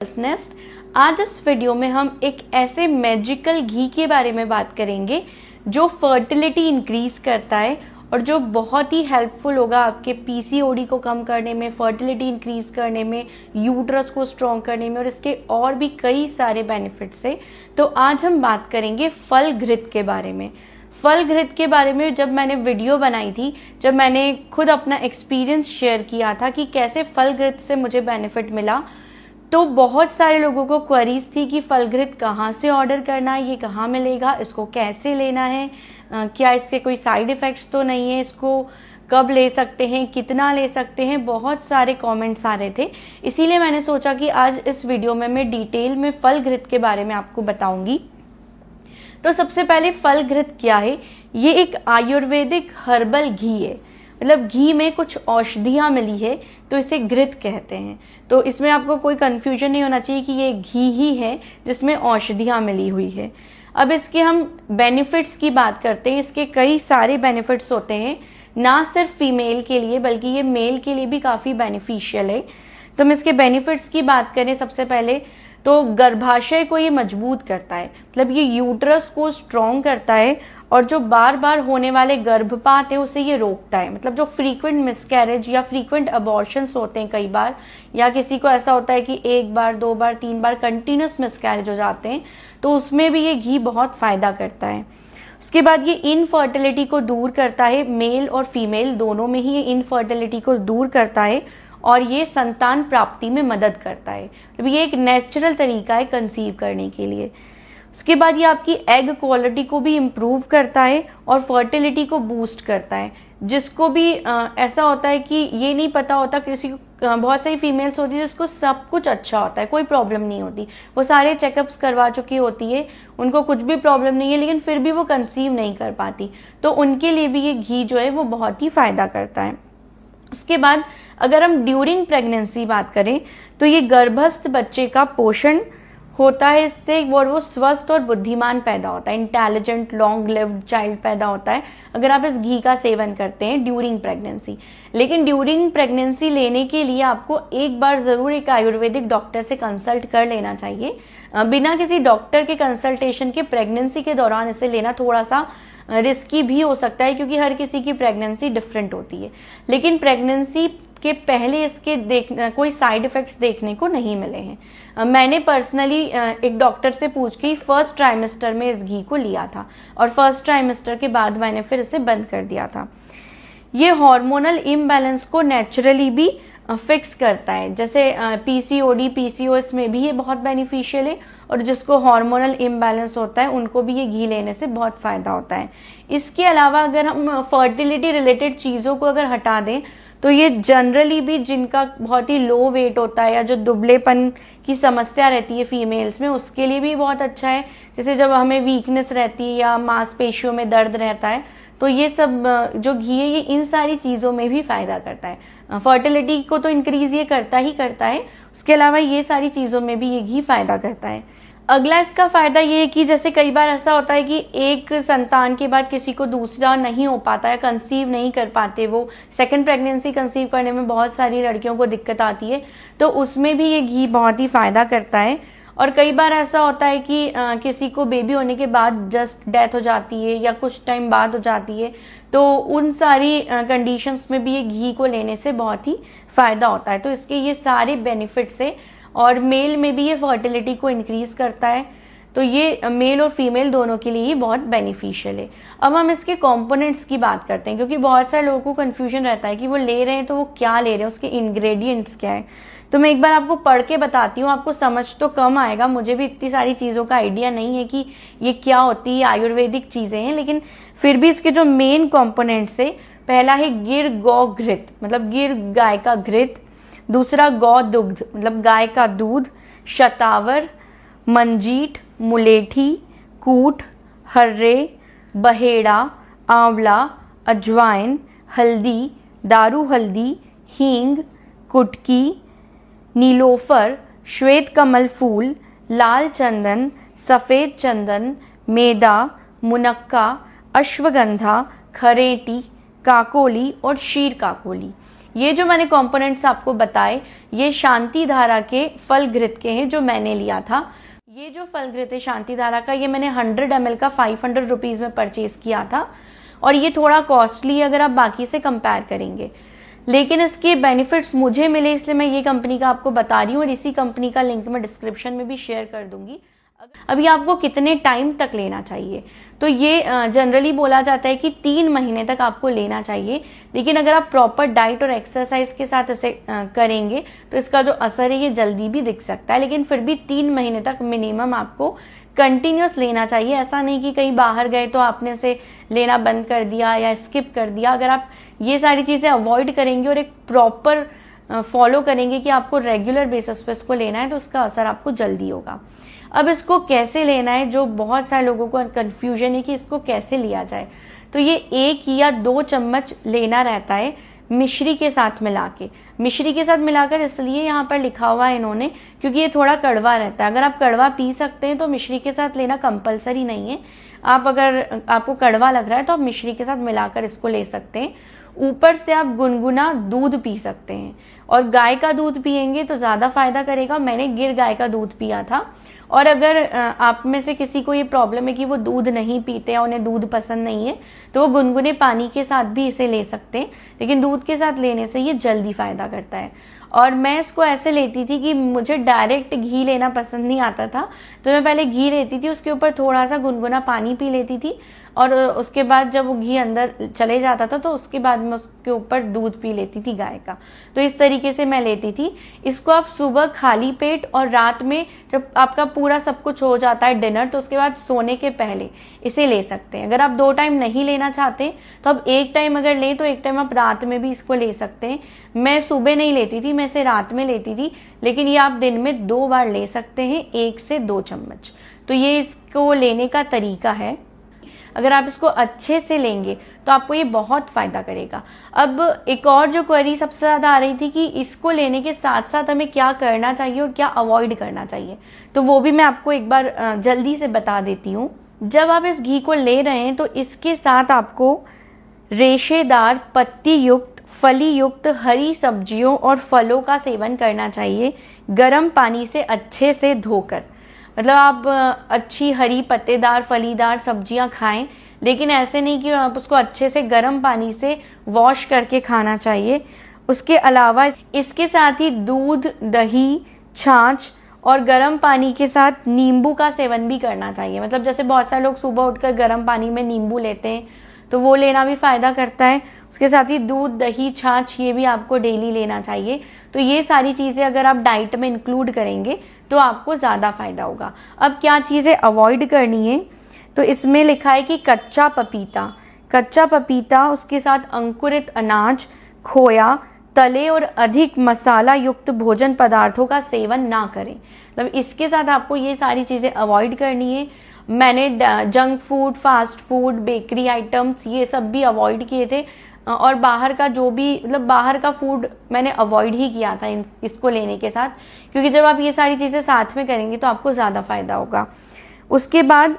Nest. आज इस video में हम एक ऐसे मैजिकल घी के बारे में बात करेंगे जो फर्टिलिटी इंक्रीज करता है और जो बहुत ही हेल्पफुल होगा आपके पीसीओडी को कम करने में, फर्टिलिटी इंक्रीज करने में, यूट्रस को स्ट्रॉन्ग करने में, और इसके और भी कई सारे बेनिफिट्स है। तो आज हम बात करेंगे फल घृत के बारे में। फल घृत के बारे में जब मैंने वीडियो बनाई थी, जब मैंने खुद अपना एक्सपीरियंस शेयर किया था कि कैसे फल घृत से मुझे बेनिफिट मिला, तो बहुत सारे लोगों को क्वेरीज थी कि फल घृत कहाँ से ऑर्डर करना है, ये कहाँ मिलेगा, इसको कैसे लेना है, क्या इसके कोई साइड इफ़ेक्ट्स तो नहीं है, इसको कब ले सकते हैं, कितना ले सकते हैं। बहुत सारे कमेंट्स आ रहे थे, इसीलिए मैंने सोचा कि आज इस वीडियो में मैं डिटेल में फल घृत के बारे में आपको बताऊंगी। तो सबसे पहले फल घृत क्या है? ये एक आयुर्वेदिक हर्बल घी है, मतलब घी में कुछ औषधियां मिली है तो इसे घृत कहते हैं। तो इसमें आपको कोई कंफ्यूजन नहीं होना चाहिए कि ये घी ही है जिसमें औषधियां मिली हुई है। अब इसके हम बेनिफिट्स की बात करते हैं। इसके कई सारे बेनिफिट्स होते हैं, ना सिर्फ फीमेल के लिए बल्कि ये मेल के लिए भी काफ़ी बेनिफिशियल है। तो हम इसके बेनिफिट्स की बात करें, सबसे पहले तो गर्भाशय को ये मजबूत करता है, मतलब ये यूट्रस को स्ट्रॉन्ग करता है, और जो बार बार होने वाले गर्भपात है उसे ये रोकता है। मतलब जो फ्रीक्वेंट मिसकैरेज या फ्रीक्वेंट अबॉर्शंस होते हैं कई बार, या किसी को ऐसा होता है कि एक बार, दो बार, तीन बार कंटिन्यूस मिसकैरेज हो जाते हैं, तो उसमें भी ये घी बहुत फायदा करता है। उसके बाद ये इनफर्टिलिटी को दूर करता है, मेल और फीमेल दोनों में ही ये इनफर्टिलिटी को दूर करता है, और ये संतान प्राप्ति में मदद करता है। तो ये एक नेचुरल तरीका है कंसीव करने के लिए। उसके बाद ये आपकी एग क्वालिटी को भी इम्प्रूव करता है और फर्टिलिटी को बूस्ट करता है। जिसको भी ऐसा होता है कि ये नहीं पता होता, किसी को बहुत सारी फीमेल्स होती है जिसको सब कुछ अच्छा होता है, कोई प्रॉब्लम नहीं होती, वो सारे चेकअप्स करवा चुकी होती है, उनको कुछ भी प्रॉब्लम नहीं है, लेकिन फिर भी वो कंसीव नहीं कर पाती, तो उनके लिए भी ये घी जो है वो बहुत ही फायदा करता है। उसके बाद अगर हम ड्यूरिंग प्रेगनेंसी बात करें तो ये गर्भस्थ बच्चे का पोषण होता है इससे, और वो स्वस्थ और बुद्धिमान पैदा होता है, इंटेलिजेंट लॉन्ग लिव्ड चाइल्ड पैदा होता है अगर आप इस घी का सेवन करते हैं ड्यूरिंग प्रेगनेंसी। लेकिन ड्यूरिंग प्रेगनेंसी लेने के लिए आपको एक बार जरूर एक आयुर्वेदिक डॉक्टर से कंसल्ट कर लेना चाहिए। बिना किसी डॉक्टर के कंसल्टेशन के प्रेगनेंसी के दौरान इसे लेना थोड़ा सा रिस्की भी हो सकता है, क्योंकि हर किसी की प्रेगनेंसी डिफरेंट होती है। लेकिन प्रेगनेंसी के पहले इसके कोई साइड इफेक्ट्स देखने को नहीं मिले हैं। मैंने पर्सनली एक डॉक्टर से पूछ के फर्स्ट ट्राइमेस्टर में इस घी को लिया था, और फर्स्ट ट्राइमेस्टर के बाद मैंने फिर इसे बंद कर दिया था। ये हार्मोनल इम्बैलेंस को नेचुरली भी फिक्स करता है, जैसे पीसीओडी, पीसीओएस में भी ये बहुत बेनिफिशियल है, और जिसको हार्मोनल इम्बैलेंस होता है उनको भी ये घी लेने से बहुत फायदा होता है। इसके अलावा अगर हम फर्टिलिटी रिलेटेड चीज़ों को अगर हटा दें तो ये जनरली भी जिनका बहुत ही लो वेट होता है या जो दुबलेपन की समस्या रहती है फीमेल्स में, उसके लिए भी बहुत अच्छा है। जैसे जब हमें वीकनेस रहती है या मांसपेशियों में दर्द रहता है, तो ये सब जो घी है ये इन सारी चीज़ों में भी फायदा करता है। फर्टिलिटी को तो इंक्रीज ये करता ही करता है, उसके अलावा ये सारी चीज़ों में भी ये घी फायदा करता है। अगला इसका फायदा ये है कि जैसे कई बार ऐसा होता है कि एक संतान के बाद किसी को दूसरा नहीं हो पाता है, कंसीव नहीं कर पाते, वो सेकंड प्रेगनेंसी कंसीव करने में बहुत सारी लड़कियों को दिक्कत आती है, तो उसमें भी ये घी बहुत ही फायदा करता है। और कई बार ऐसा होता है कि किसी को बेबी होने के बाद जस्ट डेथ हो जाती है या कुछ टाइम बाद हो जाती है, तो उन सारी कंडीशंस में भी ये घी को लेने से बहुत ही फायदा होता है। तो इसके ये सारे बेनिफिट्स है, और मेल में भी ये फर्टिलिटी को इंक्रीज करता है, तो ये मेल और फीमेल दोनों के लिए ही बहुत बेनिफिशियल है। अब हम इसके कंपोनेंट्स की बात करते हैं, क्योंकि बहुत सारे लोगों को कंफ्यूजन रहता है कि वो ले रहे हैं तो वो क्या ले रहे हैं, उसके इंग्रेडिएंट्स क्या है। तो मैं एक बार आपको पढ़ के बताती हूँ, आपको समझ तो कम आएगा, मुझे भी इतनी सारी चीज़ों का आइडिया नहीं है कि ये क्या होती है, आयुर्वेदिक चीज़ें हैं, लेकिन फिर भी इसके जो मेन कॉम्पोनेंट्स है, पहला है गिर गौ घृत, मतलब गिर गाय का घृत। दूसरा गौ दुग्ध, मतलब गाय का दूध। शतावर, मंजीठ, मुलेठी, कूट, हर्रे, बहेड़ा, आंवला, अजवाइन, हल्दी, दारू हल्दी, हींग, कुटकी, नीलोफर, श्वेत कमल फूल, लाल चंदन, सफ़ेद चंदन, मेदा, मुनक्का, अश्वगंधा, खरेटी, काकोली और शीर काकोली। ये जो मैंने कंपोनेंट्स आपको बताए ये शांति धारा के फल घृत के हैं जो मैंने लिया था। ये जो फल घृत है शांति धारा का, ये मैंने 100 ml का 500 रुपीज में परचेज किया था और ये थोड़ा कॉस्टली है अगर आप बाकी से कंपेयर करेंगे, लेकिन इसके बेनिफिट्स मुझे मिले इसलिए मैं ये कंपनी का आपको बता रही हूँ और इसी कंपनी का लिंक मैं डिस्क्रिप्शन में भी शेयर कर दूंगी। अभी आपको कितने टाइम तक लेना चाहिए, तो ये जनरली बोला जाता है कि 3 महीने तक आपको लेना चाहिए, लेकिन अगर आप प्रॉपर डाइट और एक्सरसाइज के साथ इसे करेंगे तो इसका जो असर है ये जल्दी भी दिख सकता है, लेकिन फिर भी 3 महीने तक मिनिमम आपको कंटिन्यूस लेना चाहिए। ऐसा नहीं कि कहीं बाहर गए तो आपने इसे लेना बंद कर दिया या स्किप कर दिया। अगर आप ये सारी चीजें अवॉइड करेंगे और एक प्रॉपर फॉलो करेंगे कि आपको रेगुलर बेसिस पे इसको लेना है तो उसका असर आपको जल्दी होगा। अब इसको कैसे लेना है, जो बहुत सारे लोगों को कंफ्यूजन है कि इसको कैसे लिया जाए, तो ये 1 या 2 चम्मच लेना रहता है मिश्री के साथ मिला के। मिश्री के साथ मिलाकर इसलिए यहाँ पर लिखा हुआ है इन्होंने क्योंकि ये थोड़ा कड़वा रहता है। अगर आप कड़वा पी सकते हैं तो मिश्री के साथ लेना कंपलसरी नहीं है। आप अगर आपको कड़वा लग रहा है तो आप मिश्री के साथ मिलाकर इसको ले सकते हैं। ऊपर से आप गुनगुना दूध पी सकते हैं और गाय का दूध पिएंगे तो ज्यादा फायदा करेगा। मैंने गिर गाय का दूध पिया था। और अगर आप में से किसी को ये प्रॉब्लम है कि वो दूध नहीं पीते या उन्हें दूध पसंद नहीं है तो वो गुनगुने पानी के साथ भी इसे ले सकते हैं, लेकिन दूध के साथ लेने से ये जल्दी फायदा करता है। और मैं इसको ऐसे लेती थी कि मुझे डायरेक्ट घी लेना पसंद नहीं आता था, तो मैं पहले घी लेती थी, उसके ऊपर थोड़ा सा गुनगुना पानी पी लेती थी और उसके बाद जब वो घी अंदर चले जाता था तो उसके बाद मैं उसके ऊपर दूध पी लेती थी गाय का। तो इस तरीके से मैं लेती थी। इसको आप सुबह खाली पेट और रात में जब आपका पूरा सब कुछ हो जाता है डिनर, तो उसके बाद सोने के पहले इसे ले सकते हैं। अगर आप 2 टाइम नहीं लेना चाहते तो आप 1 टाइम अगर लें तो 1 टाइम आप रात में भी इसको ले सकते हैं। मैं सुबह नहीं लेती थी, मैं इसे रात में लेती थी, लेकिन ये आप दिन में 2 बार ले सकते हैं, 1 से 2 चम्मच। तो ये इसको लेने का तरीका है। अगर आप इसको अच्छे से लेंगे तो आपको ये बहुत फायदा करेगा। अब एक और जो क्वेरी सबसे ज्यादा आ रही थी कि इसको लेने के साथ साथ हमें क्या करना चाहिए और क्या अवॉइड करना चाहिए, तो वो भी मैं आपको एक बार जल्दी से बता देती हूँ। जब आप इस घी को ले रहे हैं तो इसके साथ आपको रेशेदार पत्ती युक्त फली युक्त हरी सब्जियों और फलों का सेवन करना चाहिए, गर्म पानी से अच्छे से धोकर। मतलब आप अच्छी हरी पत्तेदार फलीदार सब्जियां खाएं, लेकिन ऐसे नहीं कि आप उसको अच्छे से गर्म पानी से वॉश करके खाना चाहिए। उसके अलावा इसके साथ ही दूध, दही, छाछ और गर्म पानी के साथ नींबू का सेवन भी करना चाहिए। मतलब जैसे बहुत सारे लोग सुबह उठकर गर्म पानी में नींबू लेते हैं, तो वो लेना भी फायदा करता है। उसके साथ ही दूध, दही, छाछ ये भी आपको डेली लेना चाहिए। तो ये सारी चीजें अगर आप डाइट में इंक्लूड करेंगे तो आपको ज्यादा फायदा होगा। अब क्या चीजें अवॉइड करनी है, तो इसमें लिखा है कि कच्चा पपीता, उसके साथ अंकुरित अनाज, खोया, तले और अधिक मसाला युक्त भोजन पदार्थों का सेवन ना करें। मतलब इसके साथ आपको ये सारी चीजें अवॉइड करनी है। मैंने junk food, fast food, bakery items ये सब भी अवॉइड किए थे और बाहर का जो भी मतलब बाहर का फूड मैंने अवॉइड ही किया था इसको लेने के साथ, क्योंकि जब आप ये सारी चीजें साथ में करेंगे तो आपको ज्यादा फायदा होगा। उसके बाद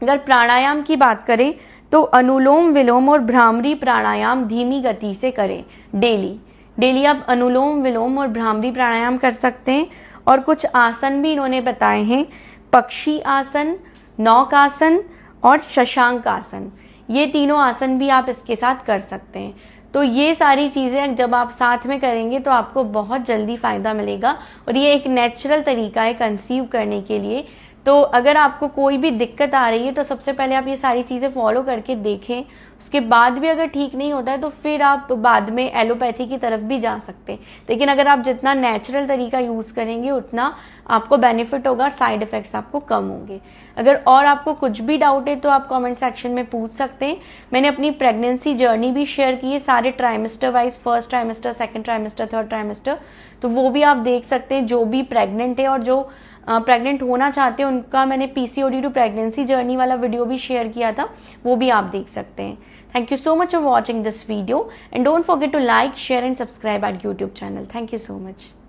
अगर प्राणायाम की बात करें तो अनुलोम विलोम और भ्रामरी प्राणायाम धीमी गति से करें। डेली आप अनुलोम विलोम और भ्रामरी प्राणायाम कर सकते हैं। और कुछ आसन भी इन्होंने बताए हैं, पक्षी आसन, नौकासन और शशांक आसन। ये तीनों आसन भी आप इसके साथ कर सकते हैं। तो ये सारी चीजें जब आप साथ में करेंगे तो आपको बहुत जल्दी फायदा मिलेगा और ये एक नेचुरल तरीका है कंसीव करने के लिए। तो अगर आपको कोई भी दिक्कत आ रही है तो सबसे पहले आप ये सारी चीजें फॉलो करके देखें। उसके बाद भी अगर ठीक नहीं होता है तो फिर आप बाद में एलोपैथी की तरफ भी जा सकते हैं। लेकिन अगर आप जितना नेचुरल तरीका यूज करेंगे उतना आपको बेनिफिट होगा, साइड इफेक्ट्स आपको कम होंगे। अगर और आपको कुछ भी डाउट है तो आप कमेंट सेक्शन में पूछ सकते हैं। मैंने अपनी प्रेगनेंसी जर्नी भी शेयर की है, सारे trimester wise, first trimester, second trimester, third trimester, तो वो भी आप देख सकते हैं। जो भी प्रेग्नेंट है और जो प्रेग्नेंट होना चाहते हैं उनका मैंने पीसीओडी टू प्रेगनेंसी जर्नी वाला वीडियो भी शेयर किया था, वो भी आप देख सकते हैं। Thank you so much for watching this video and don't forget to like, share and subscribe our YouTube channel. Thank you so much.